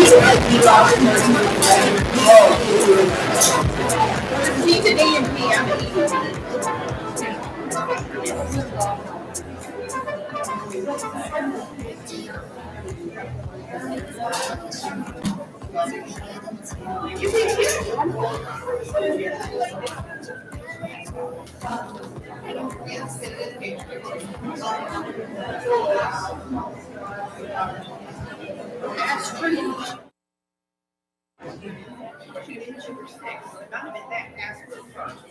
He's an EMP. I'm an EMP. That's true. She didn't shoot her six. It might have been that aspirin first.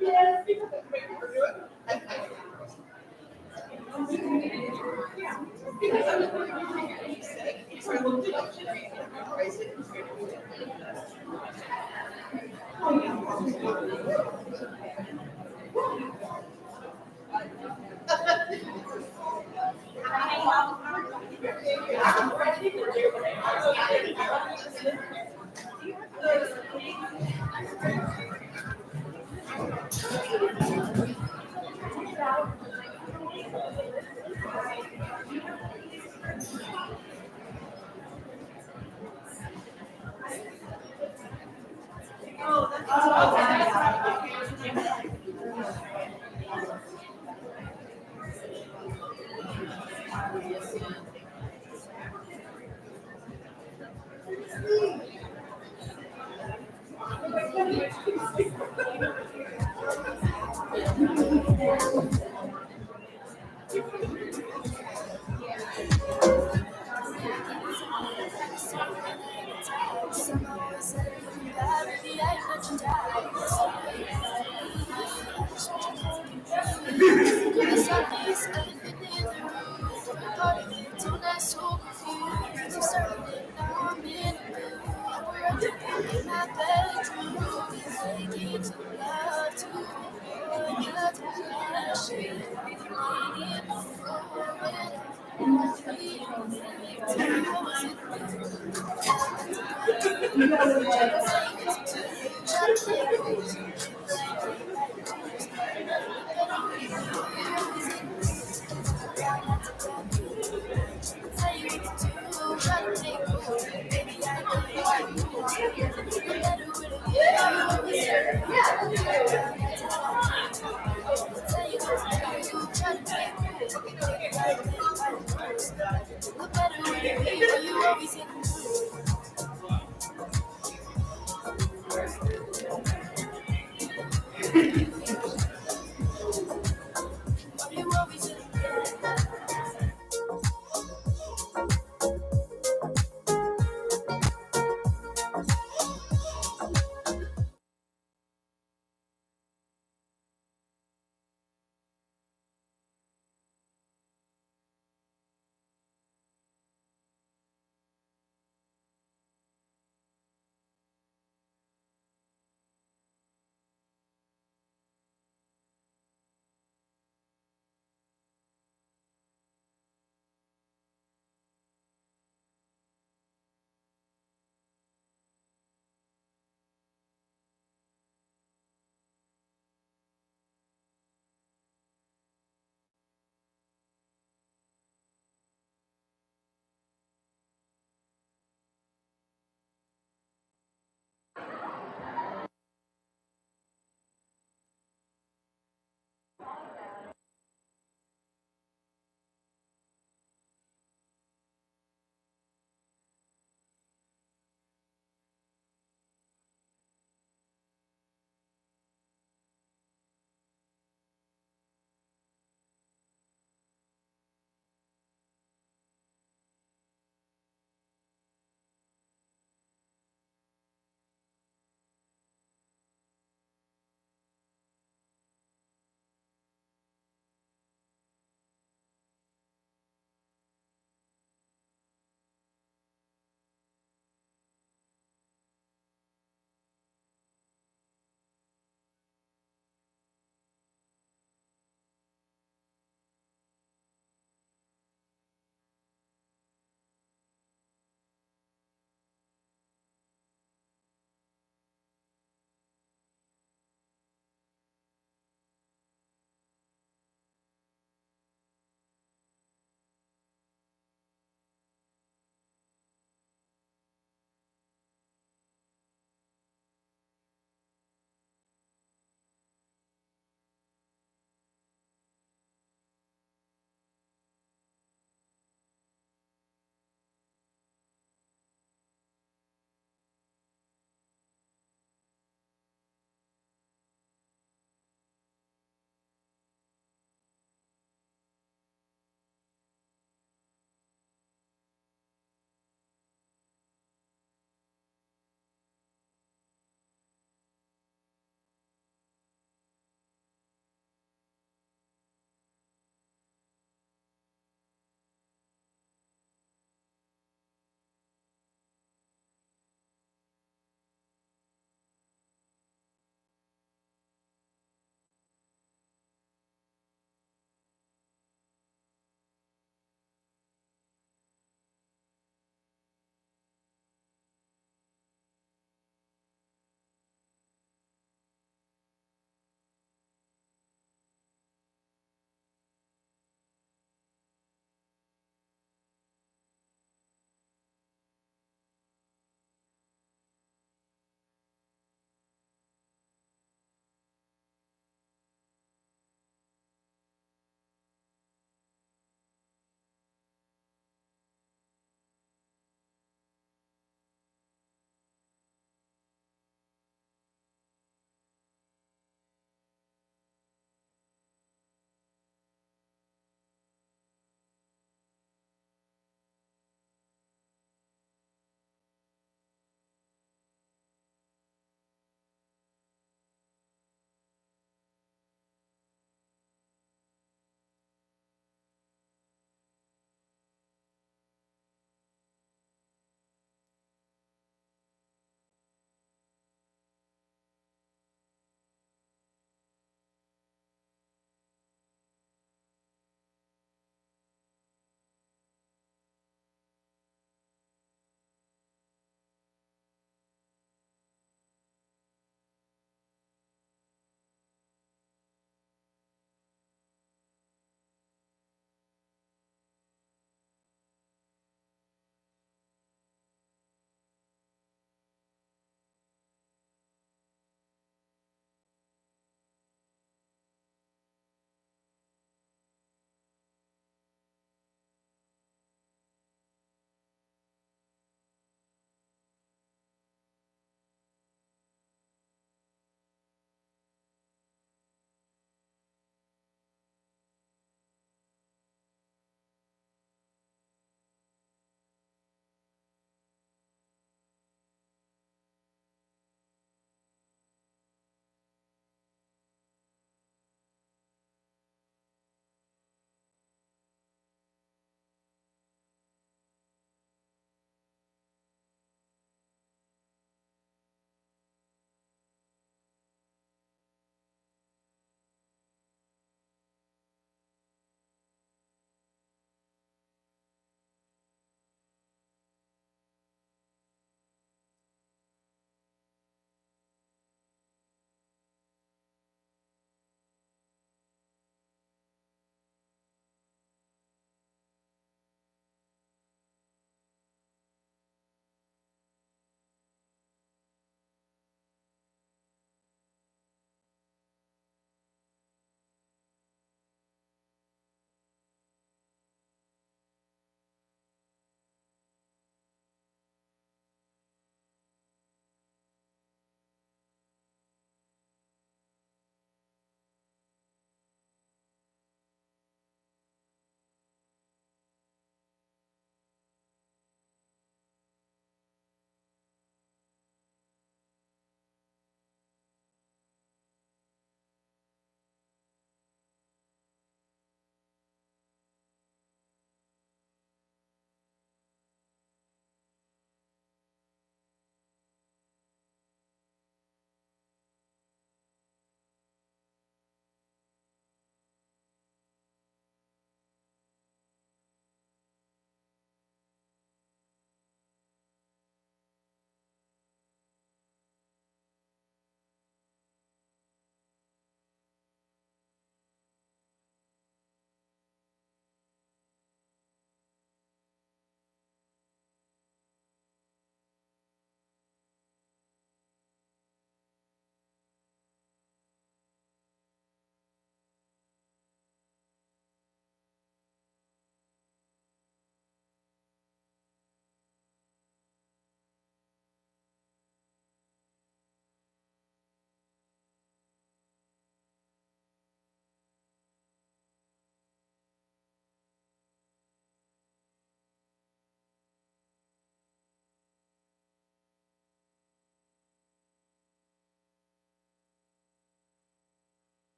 Yes, because that's what we were doing. Because I was working on it. So I looked it up today and I raised it.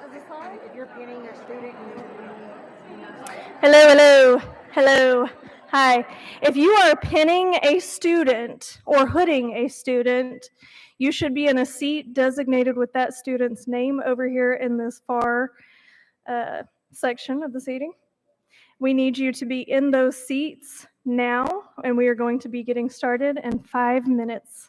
If you're pinning a student, Hello, hello, hello. Hi. If you are pinning a student or hooding a student, you should be in a seat designated with that student's name over here in this far section of the seating. We need you to be in those seats now, and we are going to be getting started in 5 minutes.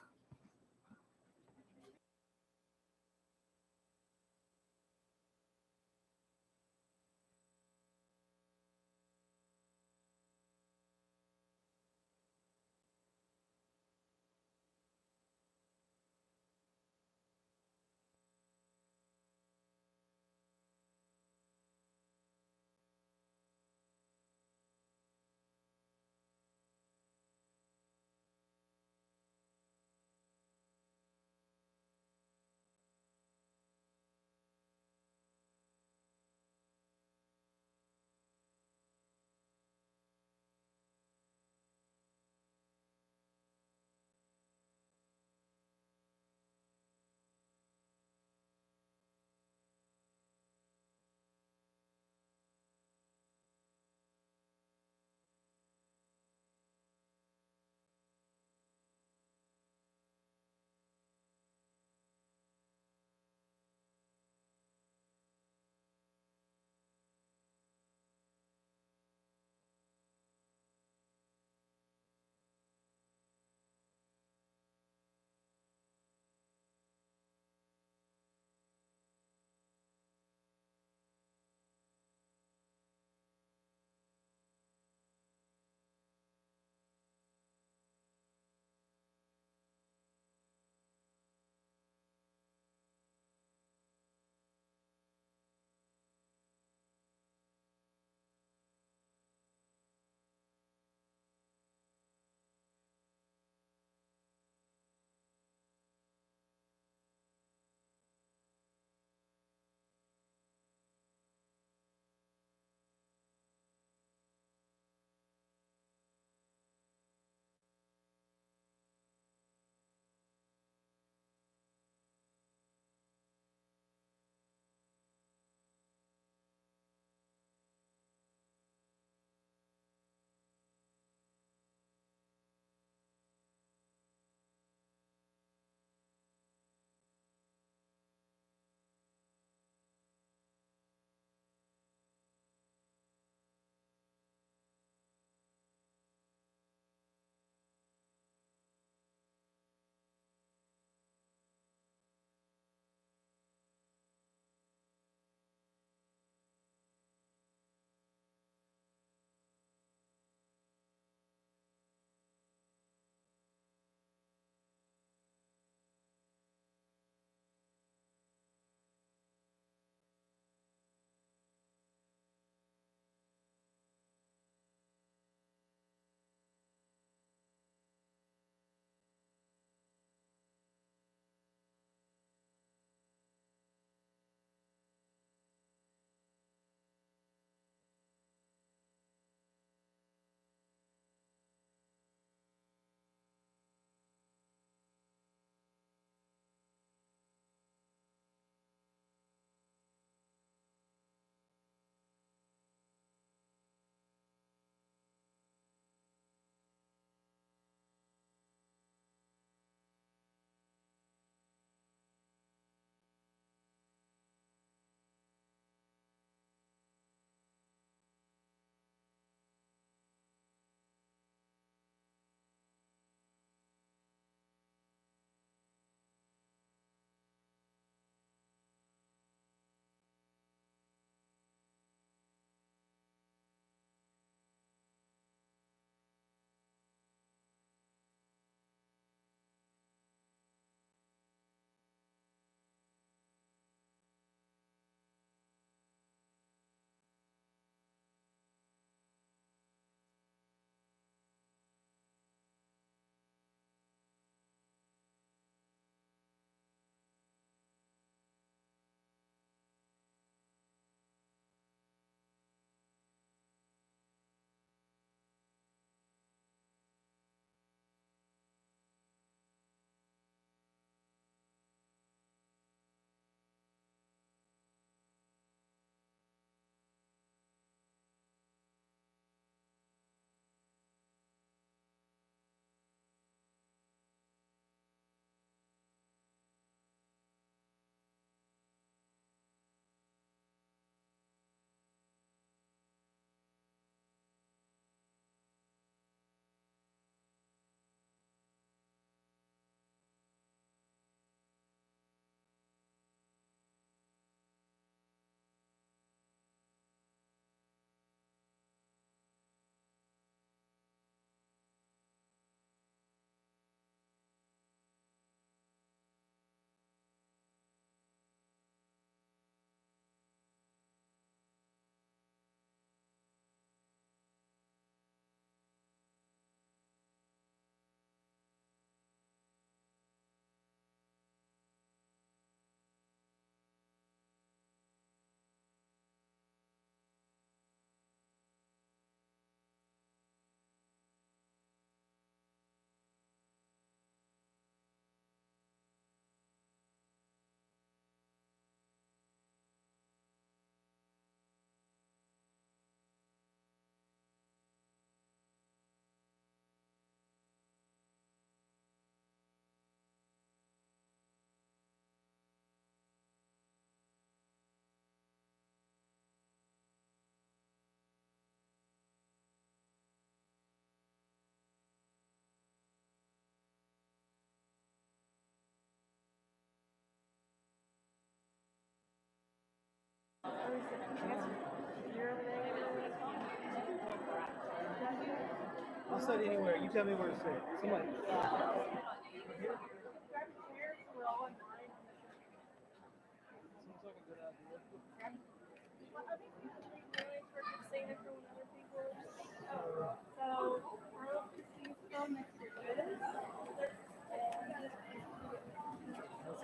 I'll sit anywhere. You tell me where to sit. Somebody.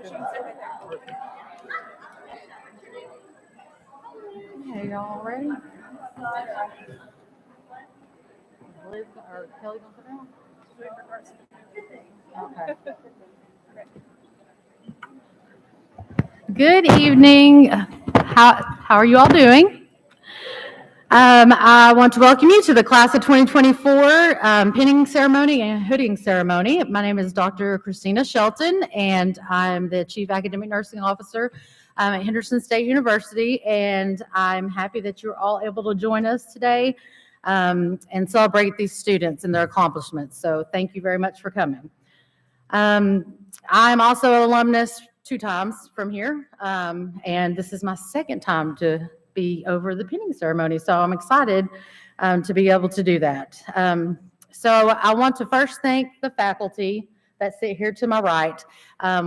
Seems like a good idea. Hey, y'all ready? Liz or Kelly gonna sit down? Okay. Good evening. How are you all doing? I want to welcome you to the class of 2024 pinning ceremony and hooding ceremony. My name is Dr. Christina Shelton, and I'm the Chief Academic Nursing Officer at Henderson State University, and I'm happy that you're all able to join us today and celebrate these students and their accomplishments. So thank you very much for coming. I'm also an alumnus 2 times from here, and this is my second time to be over the pinning ceremony, so I'm excited to be able to do that. So I want to first thank the faculty that sit here to my right.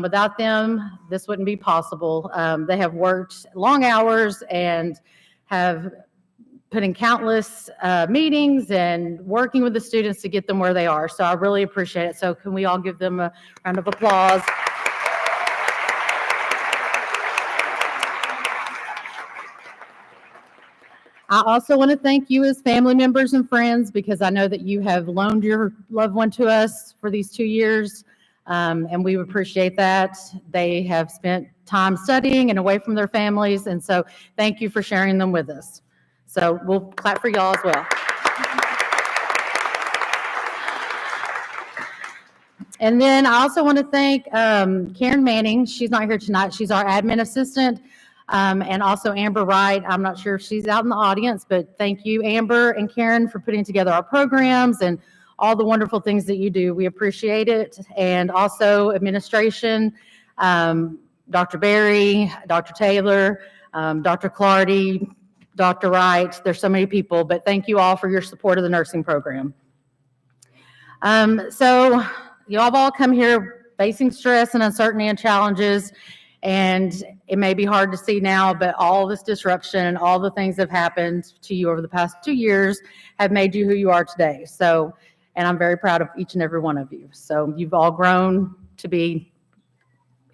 Without them, this wouldn't be possible. They have worked long hours and have put in countless meetings and working with the students to get them where they are. So I really appreciate it. So can we all give them a round of applause? I also want to thank you as family members and friends, because I know that you have loaned your loved one to us for these 2 years, and we appreciate that. They have spent time studying and away from their families, and so thank you for sharing them with us. So we'll clap for y'all as well. And then I also want to thank Karen Manning. She's not here tonight. She's our admin assistant. And also Amber Wright. I'm not sure if she's out in the audience, but thank you, Amber and Karen, for putting together our programs and all the wonderful things that you do. We appreciate it. And also administration, Dr. Berry, Dr. Taylor, Dr. Clardy, Dr. Wright. There's so many people, but thank you all for your support of the nursing program. So you all have all come here facing stress and uncertainty and challenges. And it may be hard to see now, but all this disruption and all the things that have happened to you over the past 2 years have made you who you are today. So, and I'm very proud of each and every one of you. So you've all grown to be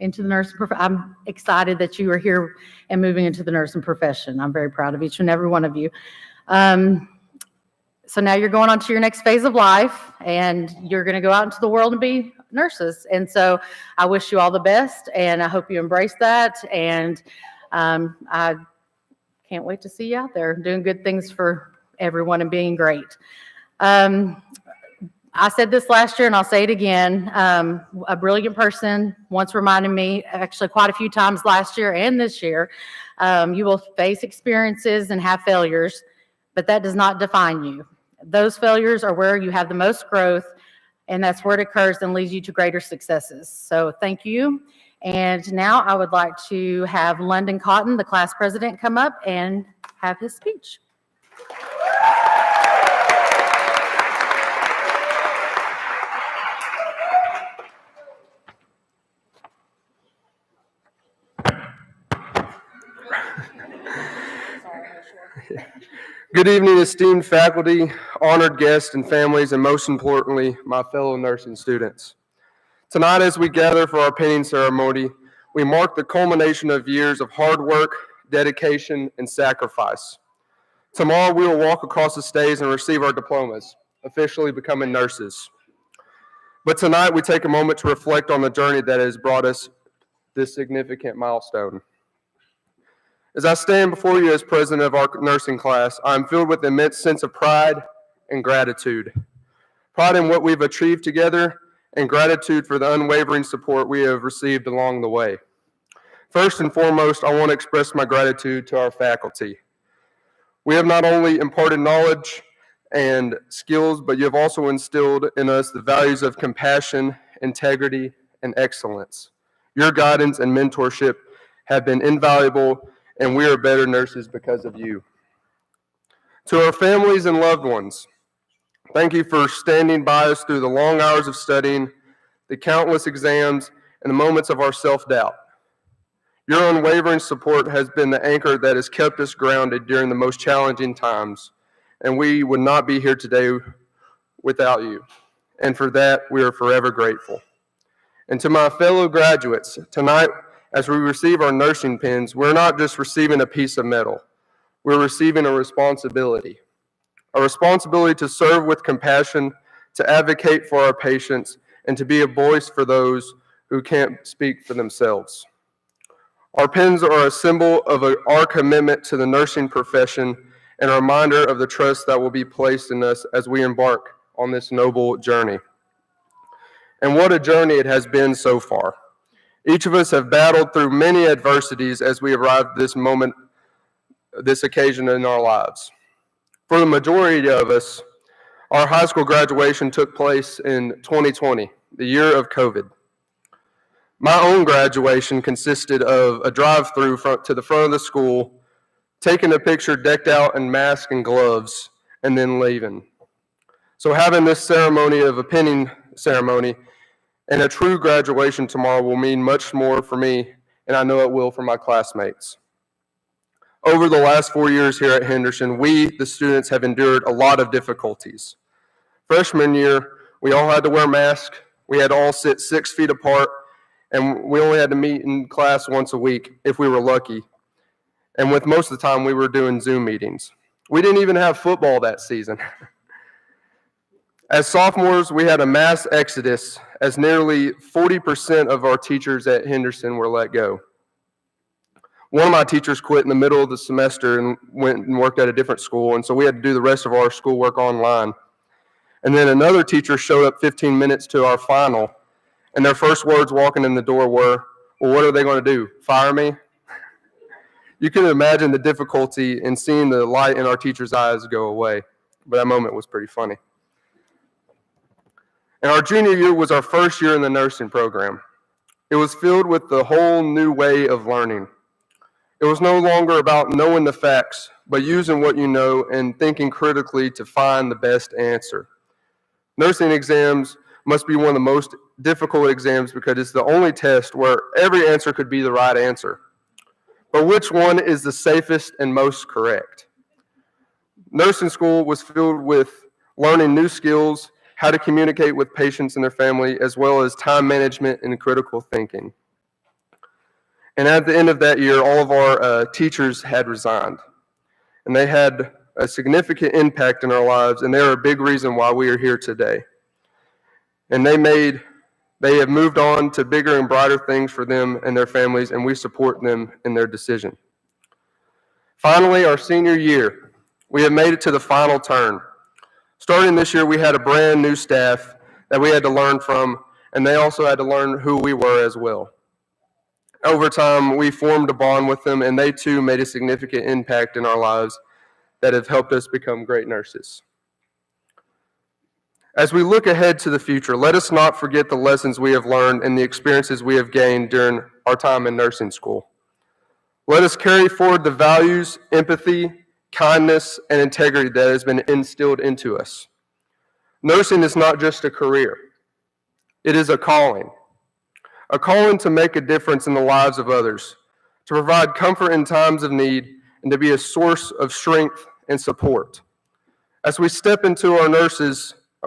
into the nursing profession. I'm excited that you are here and moving into the nursing profession. I'm very proud of each and every one of you. So now you're going on to your next phase of life, and you're going to go out into the world and be nurses. And so I wish you all the best, and I hope you embrace that. And I can't wait to see you out there doing good things for everyone and being great. I said this last year, and I'll say it again. A brilliant person once reminded me, actually quite a few times last year and this year, you will face experiences and have failures, but that does not define you. Those failures are where you have the most growth, and that's where it occurs and leads you to greater successes. So thank you. And now I would like to have London Cotton, the class president, come up and have his speech. Good evening, esteemed faculty, honored guests and families, and most importantly, my fellow nursing students. Tonight, as we gather for our pinning ceremony, we mark the culmination of years of hard work, dedication, and sacrifice. Tomorrow, we will walk across the stage and receive our diplomas, officially becoming nurses. But tonight, we take a moment to reflect on the journey that has brought us this significant milestone. As I stand before you as president of our nursing class, I am filled with an immense sense of pride and gratitude. Pride in what we've achieved together, and gratitude for the unwavering support we have received along the way. First and foremost, I want to express my gratitude to our faculty. We have not only imparted knowledge and skills, but you have also instilled in us the values of compassion, integrity, and excellence. Your guidance and mentorship have been invaluable, and we are better nurses because of you. To our families and loved ones, Thank you for standing by us through the long hours of studying, the countless exams, and the moments of our self-doubt. Your unwavering support has been the anchor that has kept us grounded during the most challenging times, and we would not be here today without you. And for that, we are forever grateful. And to my fellow graduates, tonight, as we receive our nursing pins, we're not just receiving a piece of metal, we're receiving a responsibility to serve with compassion, to advocate for our patients, and to be a voice for those who can't speak for themselves. Our pins are a symbol of our commitment to the nursing profession and a reminder of the trust that will be placed in us as we embark on this noble journey. And what a journey it has been so far. Each of us have battled through many adversities as we arrived at this moment, this occasion in our lives. For the majority of us, our high school graduation took place in 2020, the year of COVID. My own graduation consisted of a drive-through to the front of the school, taking a picture decked out in masks and gloves, and then leaving. So having this ceremony of a pinning ceremony and a true graduation tomorrow will mean much more for me, and I know it will for my classmates. Over the last 4 years here at Henderson, we, the students, have endured a lot of difficulties. Freshman year, we all had to wear masks, we had to all sit 6 feet apart, and we only had to meet in class once a week if we were lucky. And with most of the time, we were doing Zoom meetings. We didn't even have football that season. As sophomores, we had a mass exodus as nearly 40% of our teachers at Henderson were let go. One of my teachers quit in the middle of the semester and went and worked at a different school, and so we had to do the rest of our schoolwork online. And then another teacher showed up 15 minutes to our final, and their first words walking in the door were, "Well, what are they going to do, fire me?" You can imagine the difficulty in seeing the light in our teachers' eyes go away, but that moment was pretty funny. And our junior year was our first year in the nursing program. It was filled with the whole new way of learning. It was no longer about knowing the facts, but using what you know and thinking critically to find the best answer. Nursing exams must be one of the most difficult exams because it's the only test where every answer could be the right answer. But which one is the safest and most correct? Nursing school was filled with learning new skills, how to communicate with patients and their family, as well as time management and critical thinking. And at the end of that year, all of our teachers had resigned. And they had a significant impact in our lives, and they're a big reason why we are here today. And they have moved on to bigger and brighter things for them and their families, and we support them in their decision. Finally, our senior year, we have made it to the final turn. Starting this year, we had a brand new staff that we had to learn from, and they also had to learn who we were as well. Over time, we formed a bond with them, and they too made a significant impact in our lives that have helped us become great nurses. As we look ahead to the future, let us not forget the lessons we have learned and the experiences we have gained during our time in nursing school. Let us carry forward the values, empathy, kindness, and integrity that has been instilled into us. Nursing is not just a career. It is a calling to make a difference in the lives of others, to provide comfort in times of need, and to be a source of strength and support. As we step into our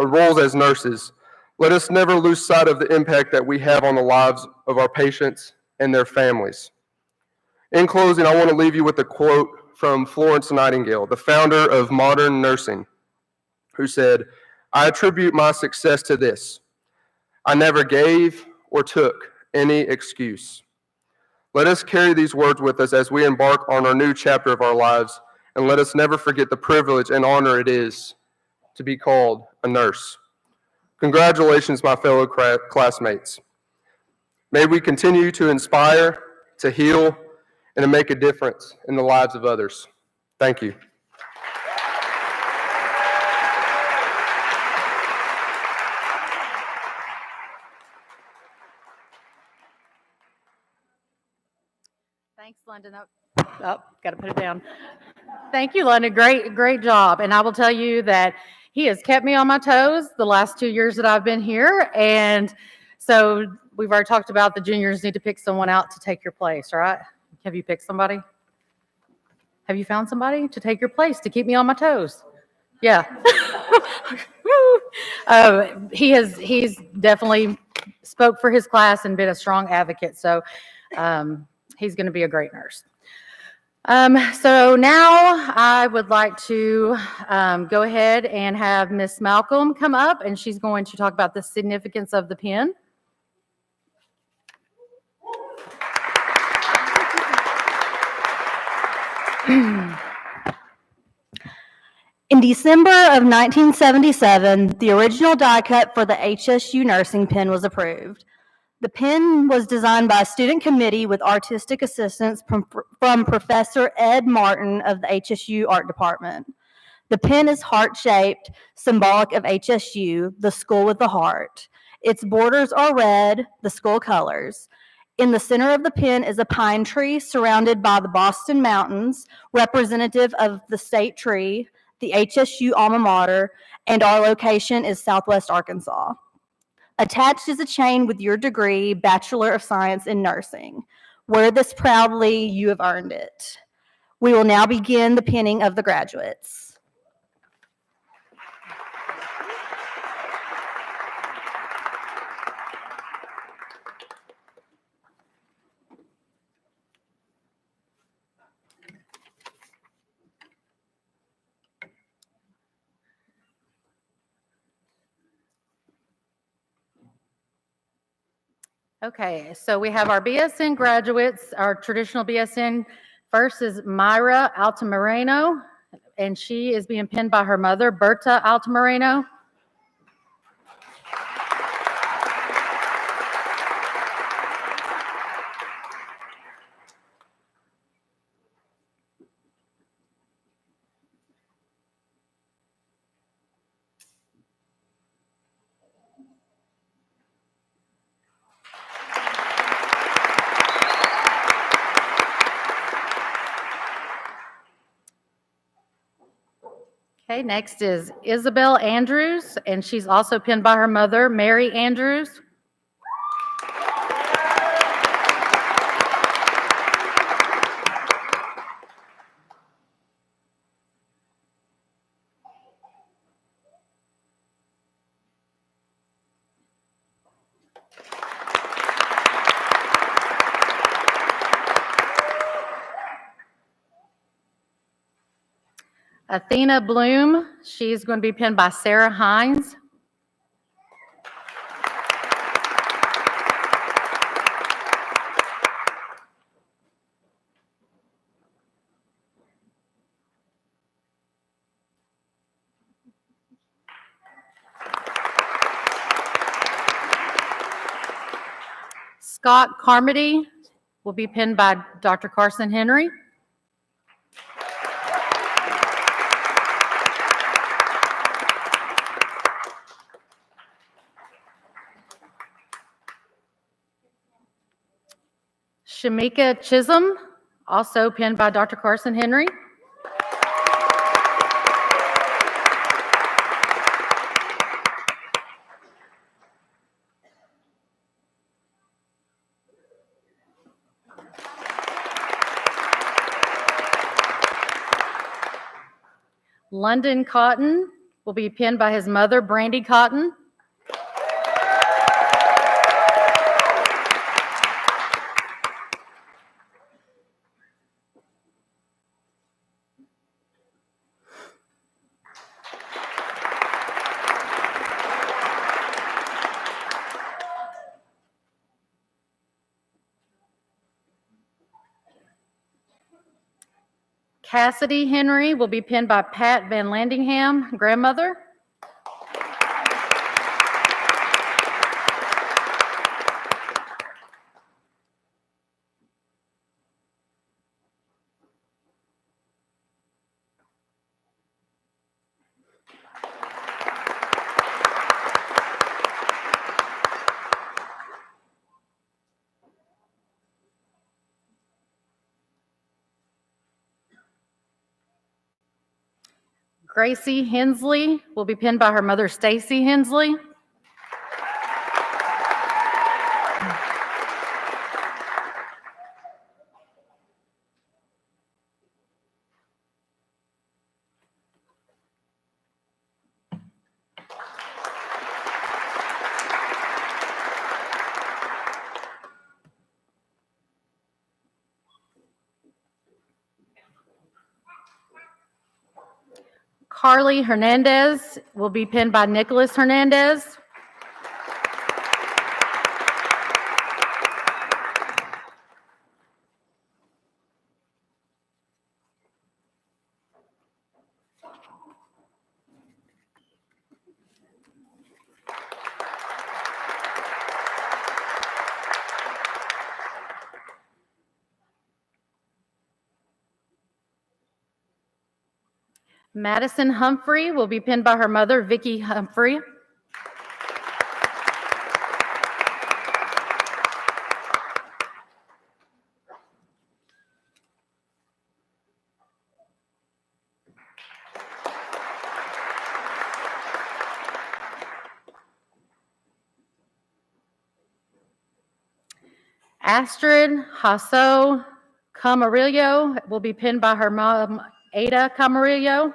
roles as nurses, let us never lose sight of the impact that we have on the lives of our patients and their families. In closing, I want to leave you with a quote from Florence Nightingale, the founder of modern nursing, who said, "I attribute my success to this. I never gave or took any excuse." Let us carry these words with us as we embark on our new chapter of our lives, and let us never forget the privilege and honor it is to be called a nurse. Congratulations, my fellow classmates. May we continue to inspire, to heal, and to make a difference in the lives of others. Thank you. Thanks, London. Got to put it down. Thank you, London. Great job. And I will tell you that he has kept me on my toes the last 2 years that I've been here. And so we've already talked about the juniors need to pick someone out to take your place, right? Have you picked somebody? Have you found somebody to take your place, to keep me on my toes? Yeah. He's definitely spoke for his class and been a strong advocate. So he's going to be a great nurse. So now I would like to go ahead and have Miss Malcolm come up, and she's going to talk about the significance of the pen. In December of 1977, the original die cut for the HSU nursing pen was approved. The pen was designed by a student committee with artistic assistance from Professor Ed Martin of the HSU Art Department. The pen is heart-shaped, symbolic of HSU, the school with the heart. Its borders are red, the school colors. In the center of the pen is a pine tree surrounded by the Boston Mountains, representative of the state tree, the HSU alma mater, and our location is Southwest Arkansas. Attached is a chain with your degree, Bachelor of Science in Nursing. Wear this proudly, you have earned it. We will now begin the pinning of the graduates. Okay, so we have our BSN graduates, our traditional BSN. First is Myra Altamirano, and she is being pinned by her mother, Berta Altamirano. Okay, next is Isabel Andrews, and she's also pinned by her mother, Mary Andrews. Athena Bloom, she's going to be pinned by Sarah Hines. Scott Carmody will be pinned by Dr. Carson Henry. Shamika Chisholm, also pinned by Dr. Carson Henry. London Cotton will be pinned by his mother, Brandy Cotton. Cassidy Henry will be pinned by Pat Van Landingham, grandmother. Gracie Hensley will be pinned by her mother, Stacy Hensley. Carly Hernandez will be pinned by Nicholas Hernandez. Madison Humphrey will be pinned by her mother, Vicki Humphrey. Astrid Hasso Camarillo will be pinned by her mom, Ada Camarillo.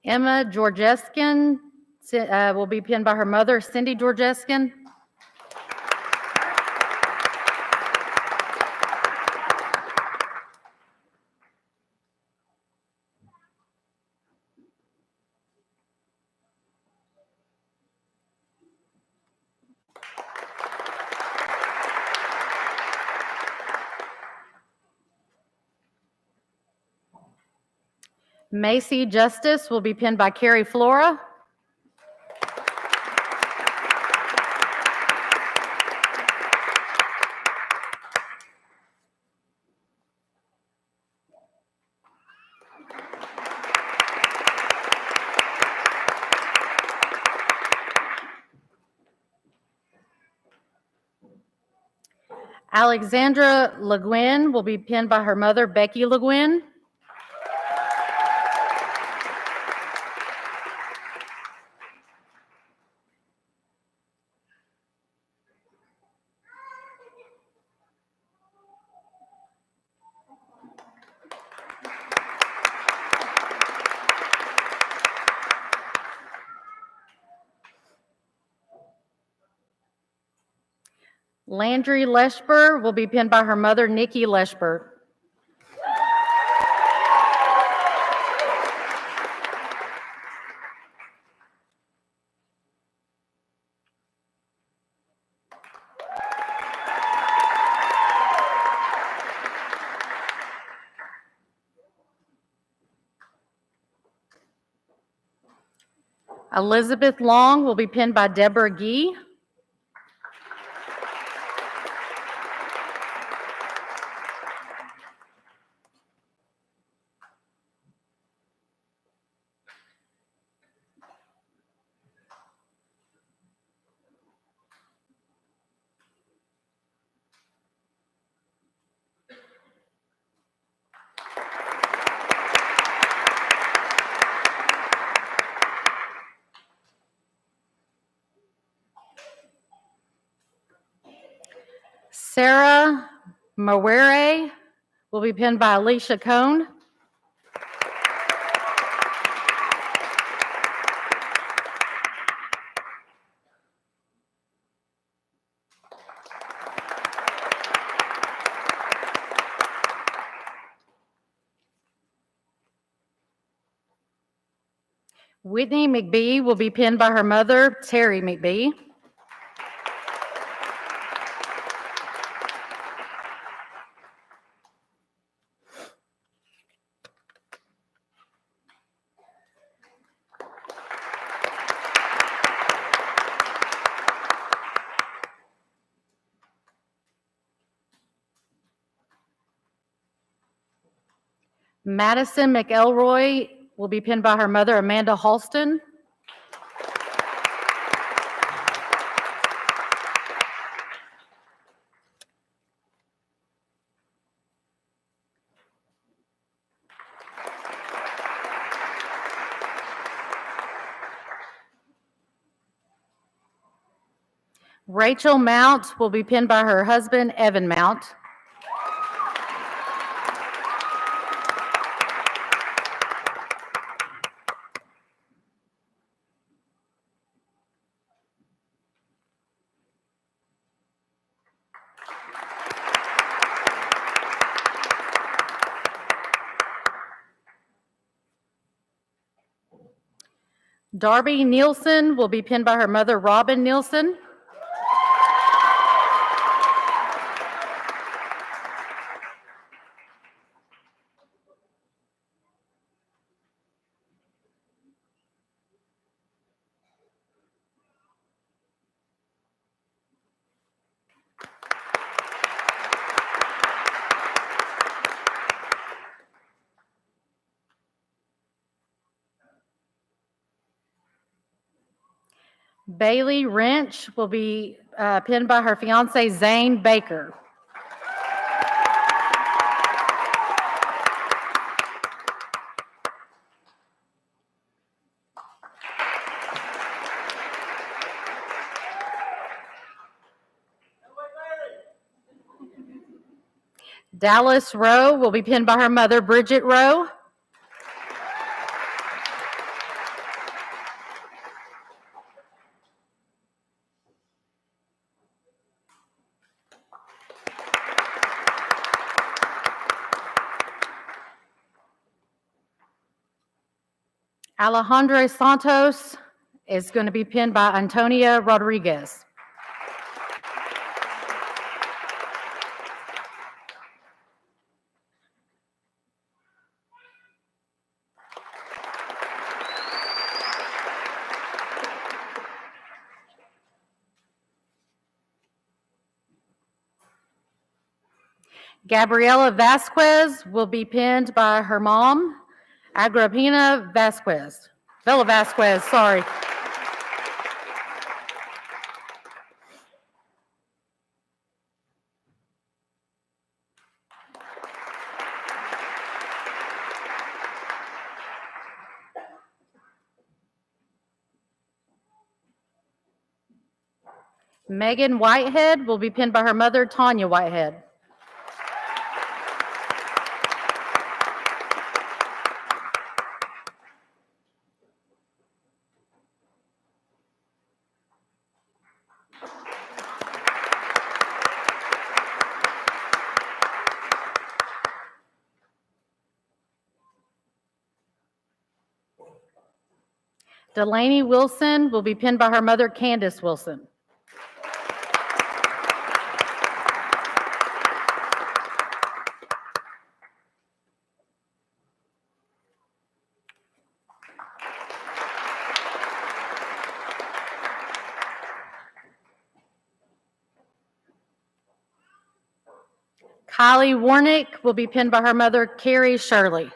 Emma Georgeskin will be pinned by her mother, Cindy Georgeskin. Macy Justice will be pinned by Carrie Flora. Alexandra Le Guin will be pinned by her mother, Becky Le Guin. Landry Leshber will be pinned by her mother, Nikki Leshber. Elizabeth Long will be pinned by Deborah Gee. Sarah Mawere will be pinned by Alicia Cohn. Whitney McBee will be pinned by her mother, Terry McBee. Madison McElroy will be pinned by her mother, Amanda Halston. Rachel Mount will be pinned by her husband, Evan Mount. Darby Nielsen will be pinned by her mother, Robin Nielsen. Bailey Wrench will be pinned by her fiance, Zane Baker. Dallas Rowe will be pinned by her mother, Bridget Rowe. Alejandro Santos is going to be pinned by Antonia Rodriguez. Gabriela Vasquez will be pinned by her mom, Agrippina Vasquez. Bella Vasquez, sorry. Megan Whitehead will be pinned by her mother, Tanya Whitehead. Delaney Wilson will be pinned by her mother, Candace Wilson. Kylie Warnick will be pinned by her mother, Carrie Shirley.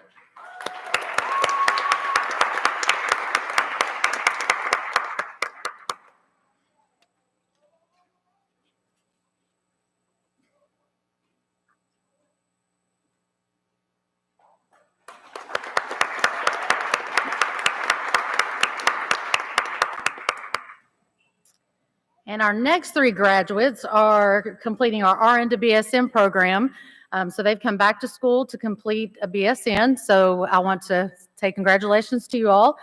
And our next three graduates are completing our RN to BSN program. So they've come back to school to complete a BSN. So I want to say congratulations to you all.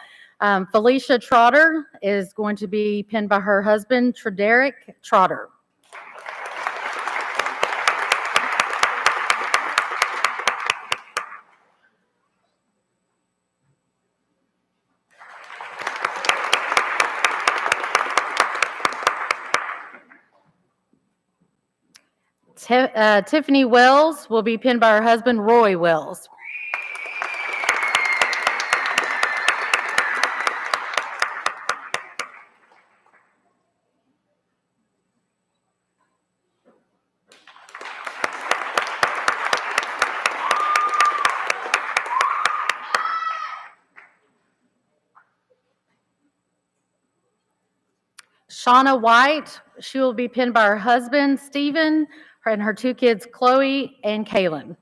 Felicia Trotter is going to be pinned by her husband, Trederick Trotter. Tiffany Wells will be pinned by her husband, Roy Wells. Shauna White, she will be pinned by her husband, Stephen, and her two kids, Chloe and Kaylin.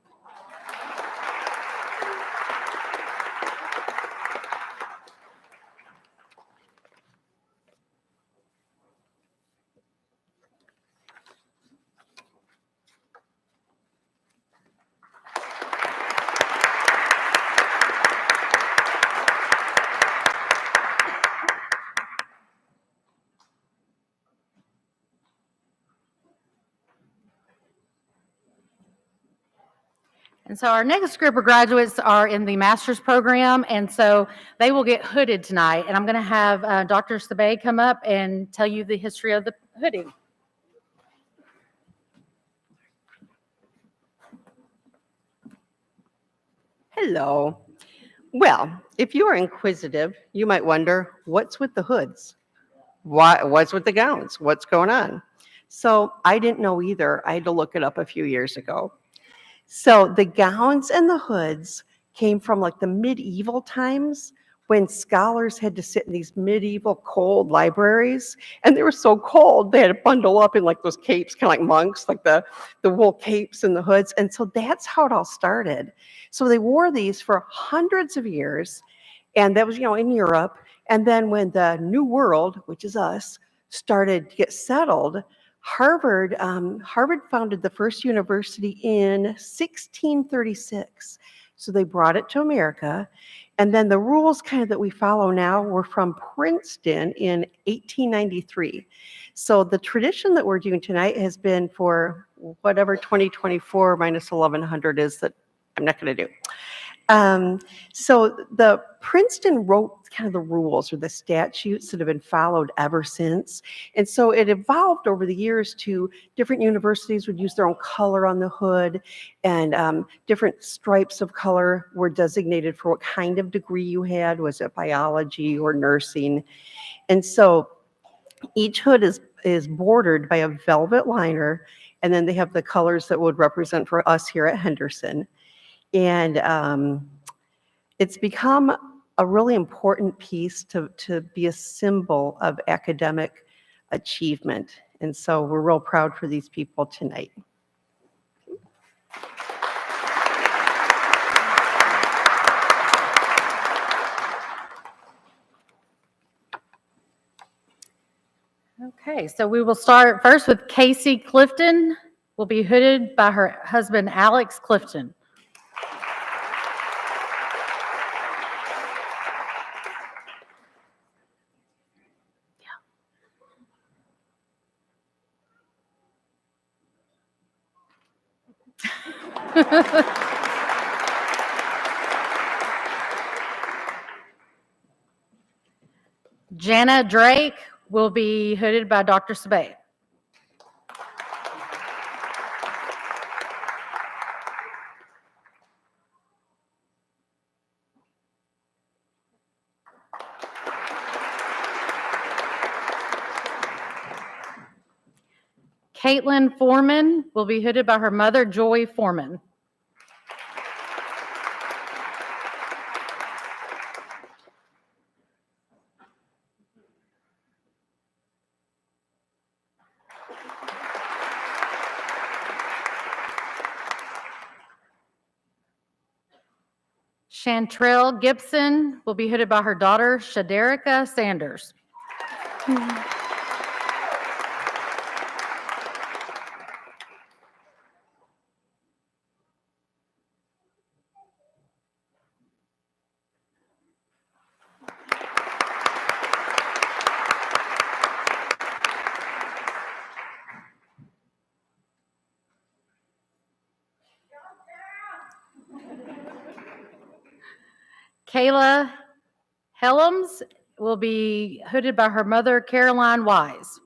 And so our next group of graduates are in the master's program, and so they will get hooded tonight. And I'm going to have Dr. Sabay come up and tell you the history of the hooding. Hello. Well, if you are inquisitive, you might wonder, what's with the hoods? What's with the gowns? What's going on? So I didn't know either. I had to look it up a few years ago. So the gowns and the hoods came from like the medieval times when scholars had to sit in these medieval cold libraries, and they were so cold they had to bundle up in like those capes, kind of like monks, like the wool capes and the hoods. And so that's how it all started. So they wore these for hundreds of years, and that was, in Europe. And then when the New World, which is us, started to get settled, Harvard founded the first university in 1636. So they brought it to America. And then the rules kind of that we follow now were from Princeton in 1893. So the tradition that we're doing tonight has been for whatever 2024 minus 1100 is that I'm not going to do. So the Princeton wrote kind of the rules or the statutes that have been followed ever since. And so it evolved over the years to different universities would use their own color on the hood, and different stripes of color were designated for what kind of degree you had. Was it biology or nursing? And so each hood is bordered by a velvet liner, and then they have the colors that would represent for us here at Henderson. And it's become a really important piece to be a symbol of academic achievement. And so we're real proud for these people tonight. Okay, so we will start first with Casey Clifton, will be hooded by her husband, Alex Clifton. Jana Drake will be hooded by Dr. Sabay. Caitlin Foreman will be hooded by her mother, Joy Foreman. Chantrell Gibson will be hooded by her daughter, Shaderica Sanders. Kayla Helms will be hooded by her mother, Caroline Wise.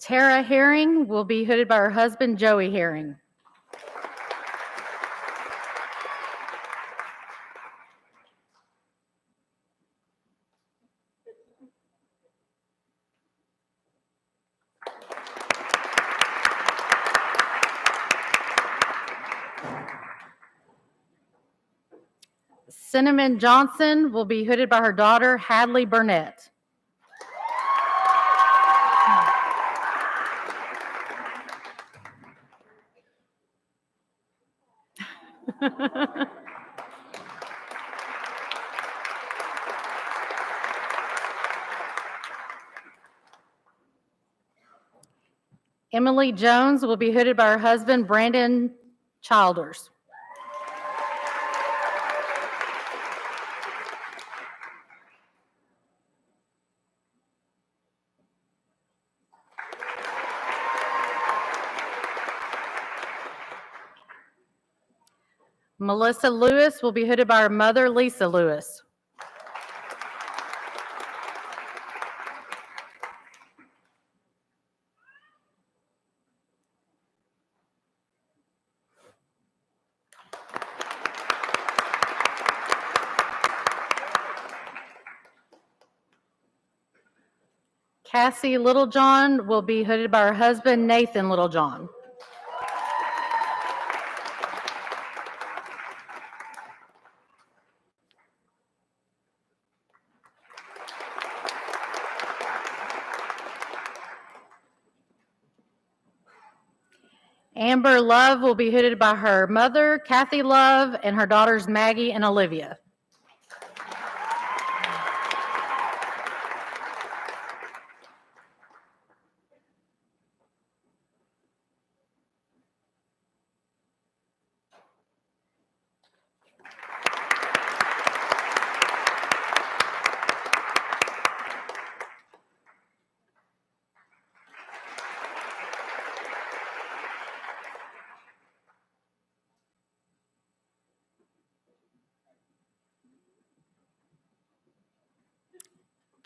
Tara Herring will be hooded by her husband, Joey Herring. Cinnamon Johnson will be hooded by her daughter, Hadley Burnett. Emily Jones will be hooded by her husband, Brandon Childers. Melissa Lewis will be hooded by her mother, Lisa Lewis. Cassie Littlejohn will be hooded by her husband, Nathan Littlejohn. Amber Love will be hooded by her mother, Kathy Love, and her daughters, Maggie and Olivia.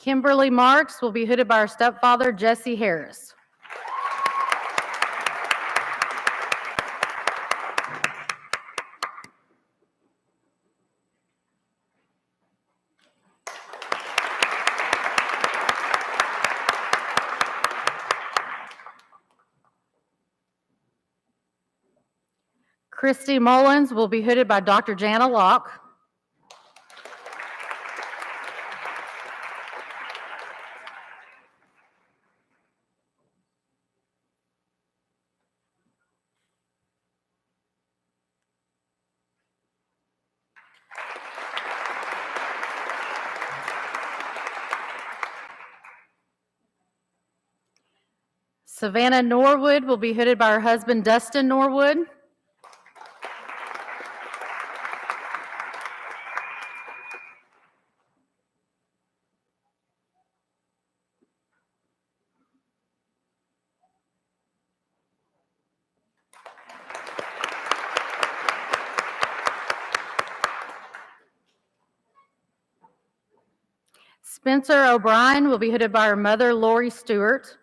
Kimberly Marks will be hooded by her stepfather, Jesse Harris. Christy Mullins will be hooded by Dr. Jana Locke. Savannah Norwood will be hooded by her husband, Dustin Norwood. Spencer O'Brien will be hooded by her mother, Lori Stewart.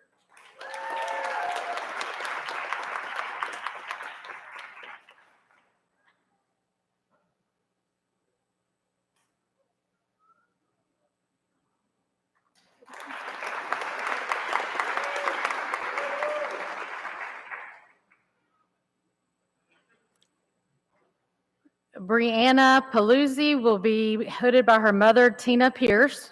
Brianna Paluzzi will be hooded by her mother, Tina Pierce.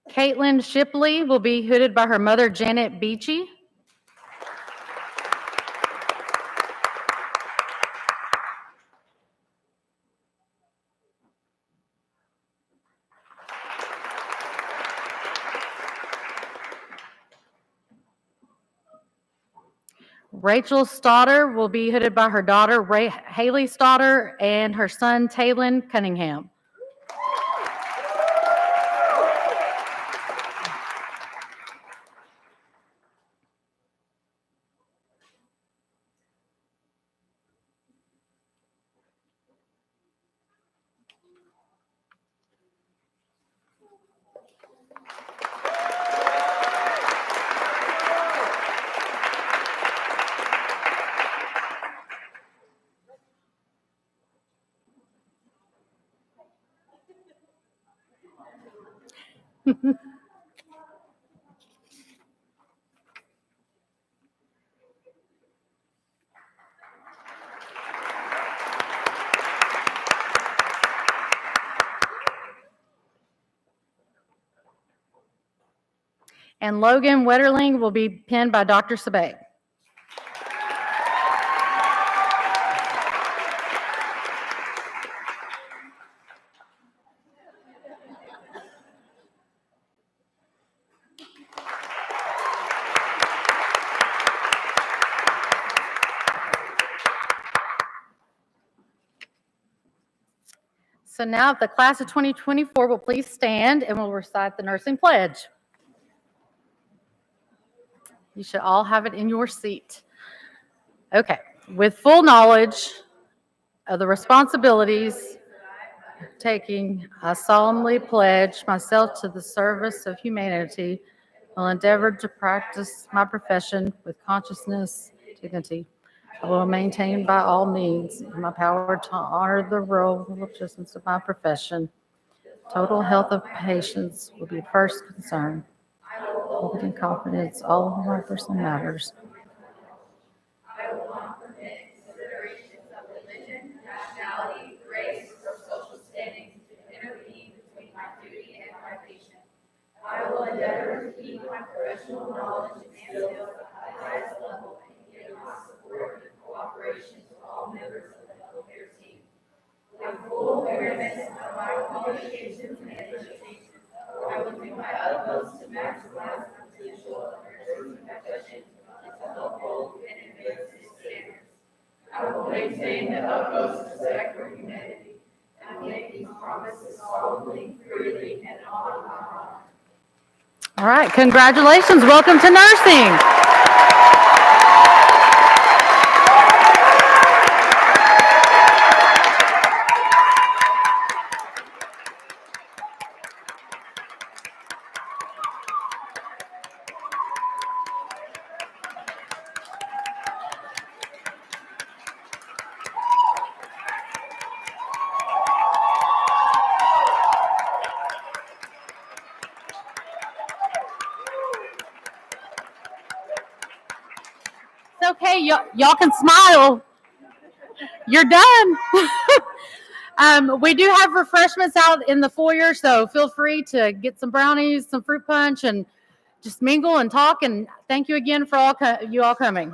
Caitlin Shipley will be hooded by her mother, Janet Beachy. Rachel Stauder will be hooded by her daughter, Haley Stauder, and her son, Taylon Cunningham. And Logan Wetterling will be pinned by Dr. Sabay. So now if the class of 2024 will please stand and we'll recite the nursing pledge. You should all have it in your seat. Okay. With full knowledge of the responsibilities taking, I solemnly pledge myself to the service of humanity. Will endeavor to practice my profession with consciousness, dignity. I will maintain by all means in my power to honor the role of justice of my profession. Total health of patients will be first concern. Hold in confidence all of my personal matters. I will not permit considerations of religion, nationality, race, or social standing to intervene between my duty and my patient. I will endeavor to keep my professional knowledge and skills at the highest level and give my support and cooperation to all members of the healthcare team. With full awareness of my qualifications and education, I will do my utmost to maximize the potential of nursing profession and to uphold and advance its standards. I will maintain the utmost respect for humanity and make these promises solemnly, freely, and on my honor. All right, congratulations. Welcome to nursing. It's okay. Y'all can smile. You're done. We do have refreshments out in the foyer, so feel free to get some brownies, some fruit punch, and just mingle and talk. And thank you again for you all coming.